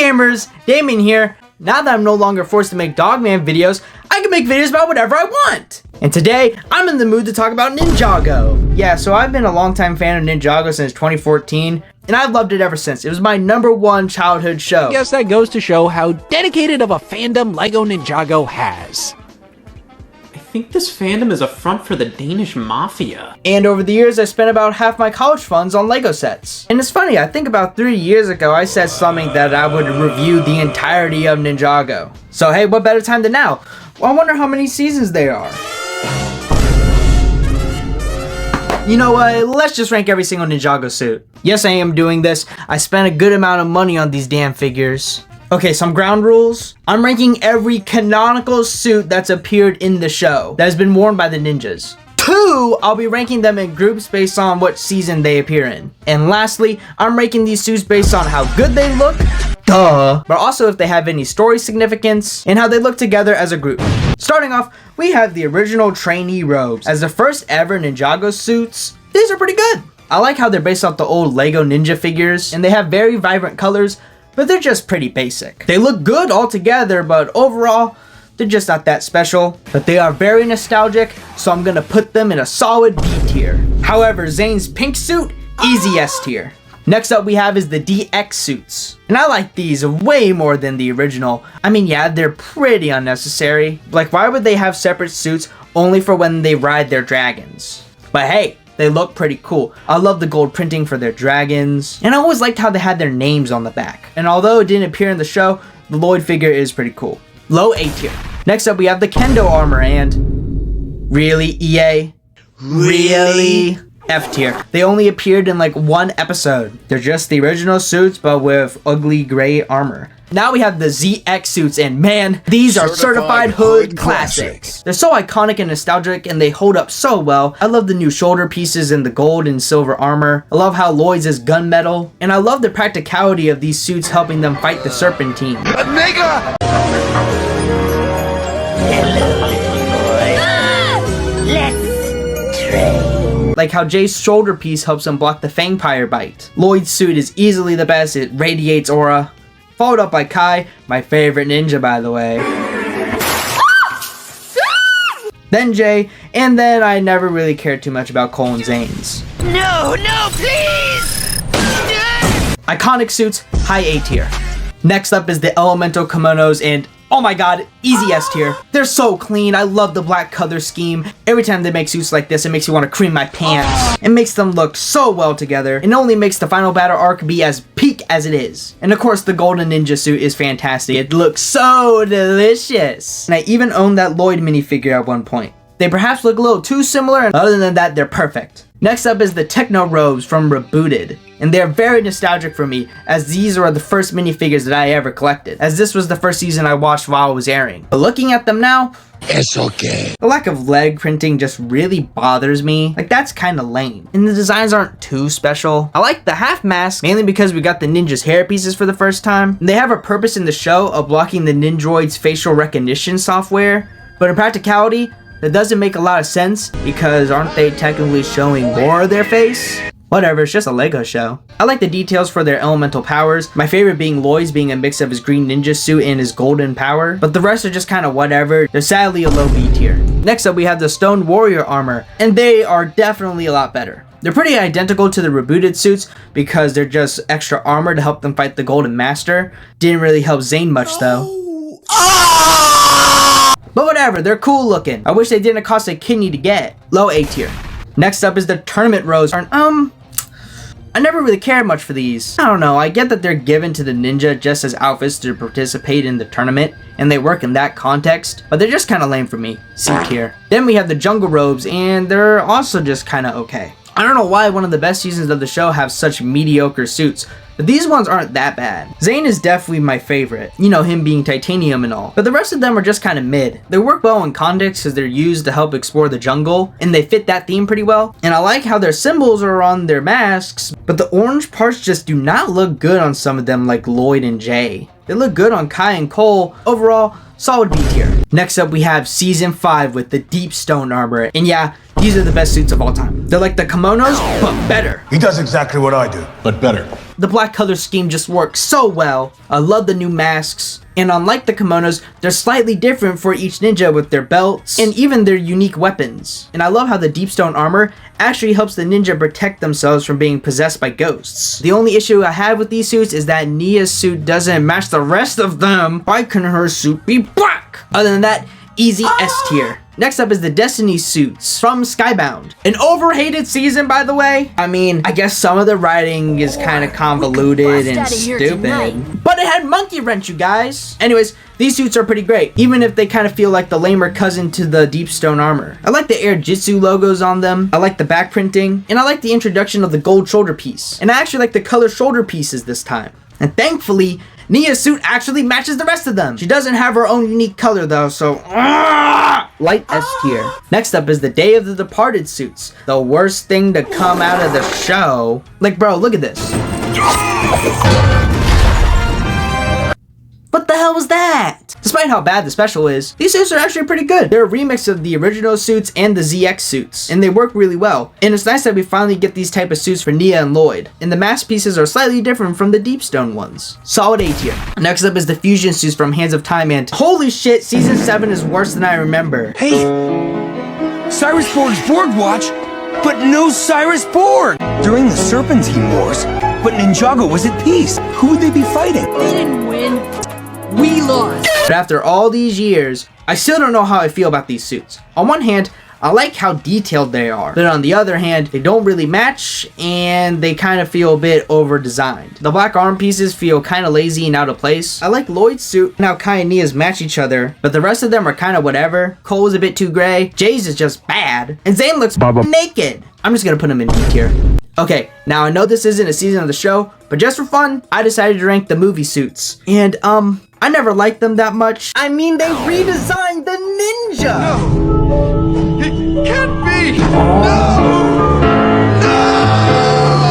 gamers, Damon here. Now that I'm no longer forced to make Dogman videos, I can make videos about whatever I want. And today, I'm in the mood to talk about Ninjago. Yeah, so I've been a longtime fan of Ninjago since 2014, and I've loved it ever since. It was my #1 childhood show. I guess that goes to show how dedicated of a fandom LEGO Ninjago has. I think this fandom is a front for the Danish mafia. And over the years, I spent about half my college funds on LEGO sets. And it's funny, I think about 3 years ago, I said something that I would review the entirety of Ninjago. So hey, what better time than now? Well, I wonder how many seasons there are. You know what, let's just rank every single Ninjago suit. Yes, I am doing this. I spent a good amount of money on these damn figures. Okay, some ground rules. I'm ranking every canonical suit that's appeared in the show that has been worn by the ninjas. 2, I'll be ranking them in groups based on what season they appear in. And lastly, I'm ranking these suits based on how good they look, duh, but also if they have any story significance and how they look together as a group. Starting off, we have the original trainee robes. As the first ever Ninjago suits, these are pretty good. I like how they're based off the old LEGO Ninja figures, and they have very vibrant colors, but they're just pretty basic. They look good all together, but overall, they're just not that special. But they are very nostalgic, so I'm gonna put them in a solid B tier. However, Zane's pink suit, easy S tier. Next up we have is the DX suits. And I like these way more than the original. I mean, yeah, they're pretty unnecessary. Like, why would they have separate suits only for when they ride their dragons? But hey, they look pretty cool. I love the gold printing for their dragons. And I always liked how they had their names on the back. And although it didn't appear in the show, the Lloyd figure is pretty cool. Low A tier. Next up we have the Kendo armor and... Really, EA? Really? F tier. They only appeared in like 1 episode. They're just the original suits but with ugly gray armor. Now we have the ZX suits, and man, these are certified hood classics. They're so iconic and nostalgic, and they hold up so well. I love the new shoulder pieces and the gold and silver armor. I love how Lloyd's is gunmetal, and I love the practicality of these suits helping them fight the Serpentine. Nigga! Let's train. Like how Jay's shoulder piece helps him block the Fangpire bite. Lloyd's suit is easily the best, it radiates aura. Followed up by Kai, my favorite ninja by the way. Then Jay, and then I never really cared too much about Cole and Zane's. No, please! Iconic suits, high A tier. Next up is the elemental kimonos, and oh my god, easy S tier. They're so clean, I love the black color scheme. Every time they make suits like this, it makes me want to cream my pants. It makes them look so well together, and only makes the final battle arc be as peak as it is. And of course, the golden ninja suit is fantastic. It looks so delicious. And I even owned that Lloyd minifigure at one point. They perhaps look a little too similar, and other than that, they're perfect. Next up is the Techno robes from Rebooted. And they're very nostalgic for me, as these are the first minifigures that I ever collected, as this was the first season I watched while it was airing. But looking at them now, It's okay. the lack of leg printing just really bothers me. Like, that's kind of lame. And the designs aren't too special. I like the half mask, mainly because we got the ninja's hair pieces for the first time. And they have a purpose in the show of blocking the Ninjroid's facial recognition software. But in practicality, that doesn't make a lot of sense, because aren't they technically showing more of their face? Whatever, it's just a LEGO show. I like the details for their elemental powers, my favorite being Lloyd's being a mix of his green ninja suit and his golden power, but the rest are just kind of whatever. They're sadly a low B tier. Next up we have the Stone Warrior armor, and they are definitely a lot better. They're pretty identical to the Rebooted suits because they're just extra armor to help them fight the Golden Master. Didn't really help Zane much though. But whatever, they're cool looking. I wish they didn't cost a kidney to get. Low A tier. Next up is the Tournament Rose. I never really cared much for these. I don't know, I get that they're given to the ninja just as outfits to participate in the tournament, and they work in that context, but they're just kind of lame for me. C tier. Then we have the Jungle Robes, and they're also just kind of okay. I don't know why one of the best seasons of the show have such mediocre suits, but these ones aren't that bad. Zane is definitely my favorite, you know, him being titanium and all, but the rest of them are just kind of mid. They work well in context because they're used to help explore the jungle, and they fit that theme pretty well. And I like how their symbols are on their masks, but the orange parts just do not look good on some of them like Lloyd and Jay. They look good on Kai and Cole. Overall, solid B tier. Next up we have Season 5 with the Deep Stone armor, and yeah, These are the best suits of all time. They're like the kimonos, but better. He does exactly what I do, but better. The black color scheme just works so well. I love the new masks. And unlike the kimonos, they're slightly different for each ninja with their belts and even their unique weapons. And I love how the deep stone armor actually helps the ninja protect themselves from being possessed by ghosts. The only issue I have with these suits is that Nia's suit doesn't match the rest of them. Why couldn't her suit be black? Other than that, easy S tier. Next up is the Destiny suits from Skybound. An overhated season, by the way. I mean, I guess some of the writing is kind of convoluted and stupid, but it had monkey wrench, you guys. Anyways, these suits are pretty great, even if they kind of feel like the lamer cousin to the deep stone armor. I like the Air Jitsu logos on them. I like the back printing, and I like the introduction of the gold shoulder piece. And I actually like the color shoulder pieces this time. And thankfully, Nia's suit actually matches the rest of them. She doesn't have her own unique color though, so light S tier. Next up is the Day of the Departed suits. The worst thing to come out of the show. Like, bro, look at this. What the hell was that? Despite how bad the special is, these suits are actually pretty good. They're a remix of the original suits and the ZX suits, and they work really well. And it's nice that we finally get these type of suits for Nia and Lloyd. And the mask pieces are slightly different from the Deep Stone ones. Solid A tier. Next up is the fusion suits from Hands of Time, and holy shit, season 7 is worse than I remember. Hey, Cyrus Borg's Borg Watch, but no Cyrus Borg! During the Serpentine Wars, but Ninjago was at peace. Who would they be fighting? They didn't win. We lost. But after all these years, I still don't know how I feel about these suits. On one hand, I like how detailed they are, but on the other hand, they don't really match and they kind of feel a bit over designed. The black arm pieces feel kind of lazy and out of place. I like Lloyd's suit and how Kai and Nia's match each other, but the rest of them are kind of whatever. Cole's a bit too gray, Jay's is just bad, and Zane looks naked. I'm just gonna put him in B tier. Okay, now I know this isn't a season of the show, but just for fun, I decided to rank the movie suits. And I never liked them that much. I mean, they redesigned the ninja! It can't be! No!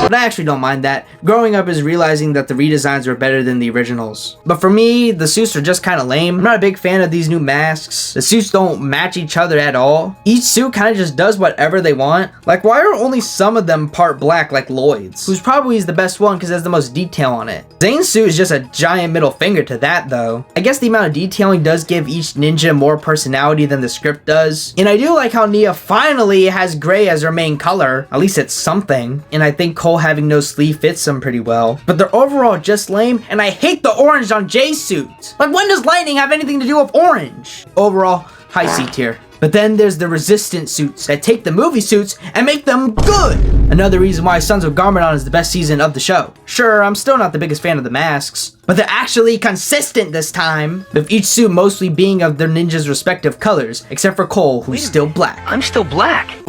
But I actually don't mind that. Growing up is realizing that the redesigns were better than the originals. But for me, the suits are just kind of lame. I'm not a big fan of these new masks. The suits don't match each other at all. Each suit kind of just does whatever they want. Like, why are only some of them part black like Lloyd's? Who's probably is the best one because it has the most detail on it. Zane's suit is just a giant middle finger to that though. I guess the amount of detailing does give each ninja more personality than the script does. And I do like how Nia finally has gray as her main color. At least it's something. And I think Cole having no sleeve fits them pretty well. But they're overall just lame, and I hate the orange on Jay's suit. Like, when does lightning have anything to do with orange? Overall, high C tier. But then there's the resistant suits that take the movie suits and make them good. Another reason why Sons of Garmadon is the best season of the show. Sure, I'm still not the biggest fan of the masks, but they're actually consistent this time, with each suit mostly being of their ninjas' respective colors, except for Cole, who's still black. I'm still black.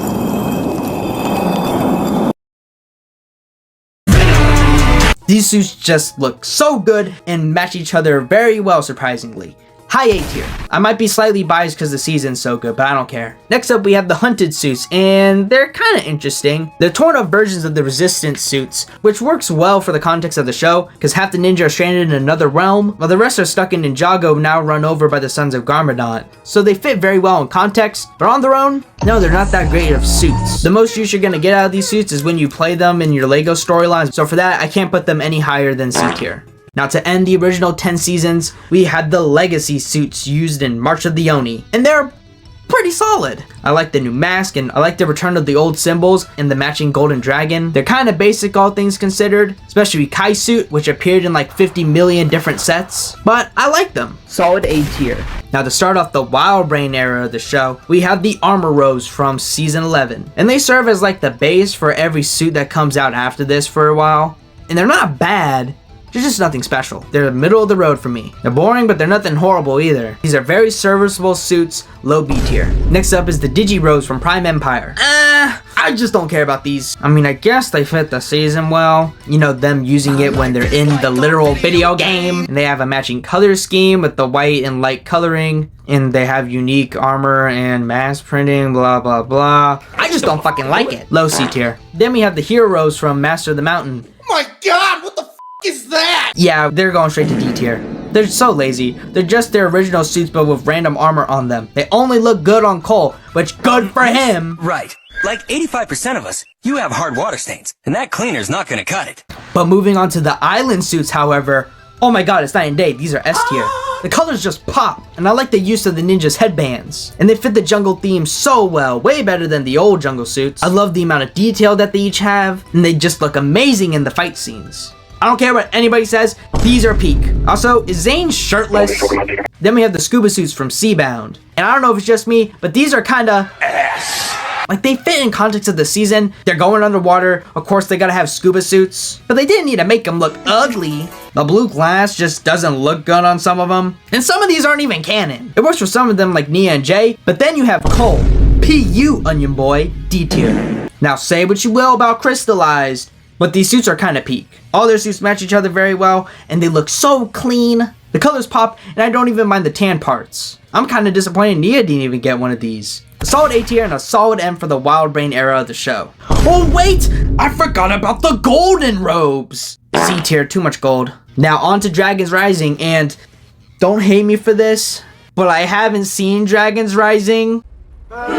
These suits just look so good and match each other very well, surprisingly. High A tier. I might be slightly biased because the season's so good, but I don't care. Next up, we have the Hunted suits, and they're kind of interesting. They're torn up versions of the Resistance suits, which works well for the context of the show, because half the ninja are stranded in another realm, while the rest are stuck in Ninjago, now run over by the Sons of Garmadon. So they fit very well in context, but on their own, no, they're not that great of suits. The most use you're gonna get out of these suits is when you play them in your LEGO storylines, so for that, I can't put them any higher than C tier. Now, to end the original 10 seasons, we had the Legacy suits used in March of the Oni, and they're pretty solid. I like the new mask, and I like the return of the old symbols and the matching golden dragon. They're kind of basic, all things considered, especially Kai's suit, which appeared in like 50 million different sets, but I like them. Solid A tier. Now, to start off the Wildbrain era of the show, we have the Armor Rose from season 11, and they serve as like the base for every suit that comes out after this for a while, and they're not bad. They're just nothing special. They're the middle of the road for me. They're boring, but they're nothing horrible either. These are very serviceable suits, low B tier. Next up is the Digi Rose from Prime Empire. I just don't care about these. I mean, I guess they fit the season well. You know, them using it when they're in the literal video game. And they have a matching color scheme with the white and light coloring. And they have unique armor and mask printing, blah, blah, blah. I just don't fucking like it. Low C tier. Then we have the Hero Rose from Master of the Mountain. My God, what the f is that? Yeah, they're going straight to D tier. They're so lazy. They're just their original suits but with random armor on them. They only look good on Cole, which good for him. Right. Like 85% of us, you have hard water stains, and that cleaner's not gonna cut it. But moving on to the island suits, however, oh my god, it's night and day. These are S tier. The colors just pop, and I like the use of the ninjas' headbands. And they fit the jungle theme so well, way better than the old jungle suits. I love the amount of detail that they each have, and they just look amazing in the fight scenes. I don't care what anybody says, these are peak. Also, is Zane shirtless? Then we have the scuba suits from Skybound. And I don't know if it's just me, but these are kinda ass. Like, they fit in context of the season. They're going underwater. Of course, they gotta have scuba suits. But they didn't need to make them look ugly. The blue glass just doesn't look good on some of them. And some of these aren't even canon. It works for some of them like Nia and Jay. But then you have Cole. P.U. Onion Boy. D tier. Now, say what you will about Crystallized, but these suits are kinda peak. All their suits match each other very well. And they look so clean. The colors pop, and I don't even mind the tan parts. I'm kinda disappointed Nia didn't even get one of these. A solid A tier and a solid M for the Wildbrain era of the show. Oh wait! I forgot about the golden robes! C tier, too much gold. Now on to Dragons Rising, and don't hate me for this, but I haven't seen Dragons Rising. What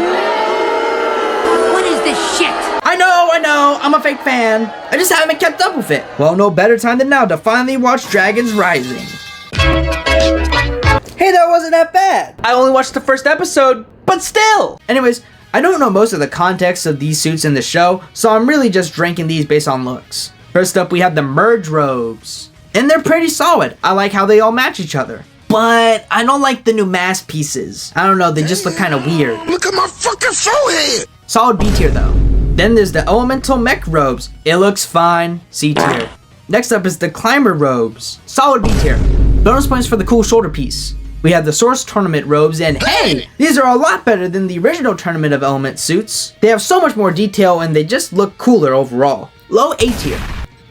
is this shit? I know, I'm a fake fan. I just haven't kept up with it. Well, no better time than now to finally watch Dragons Rising. Hey, that wasn't that bad. I only watched the first episode, but still. Anyways, I don't know most of the context of these suits in the show, so I'm really just ranking these based on looks. First up, we have the merge robes. And they're pretty solid. I like how they all match each other. But I don't like the new mask pieces. I don't know, they just look kind of weird. Look at my fucking forehead! Solid B tier though. Then there's the elemental mech robes. It looks fine. C tier. Next up is the climber robes. Solid B tier. Bonus points for the cool shoulder piece. We have the Source Tournament robes, and hey, these are a lot better than the original Tournament of Element suits. They have so much more detail and they just look cooler overall. Low A tier.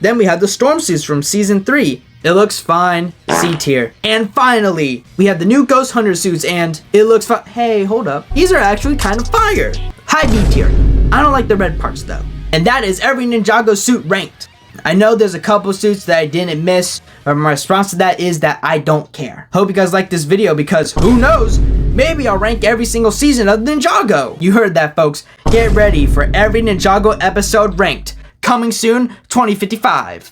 Then we have the Storm suits from Season 3. It looks fine. C tier. And finally, we have the new Ghost Hunter suits, and it looks fine. Hey, hold up. These are actually kind of fire. High B tier. I don't like the red parts though. And that is every Ninjago suit ranked. I know there's a couple suits that I didn't miss, but my response to that is that I don't care. Hope you guys like this video because who knows, maybe I'll rank every single season of Ninjago. You heard that, folks. Get ready for every Ninjago episode ranked. Coming soon, 2055.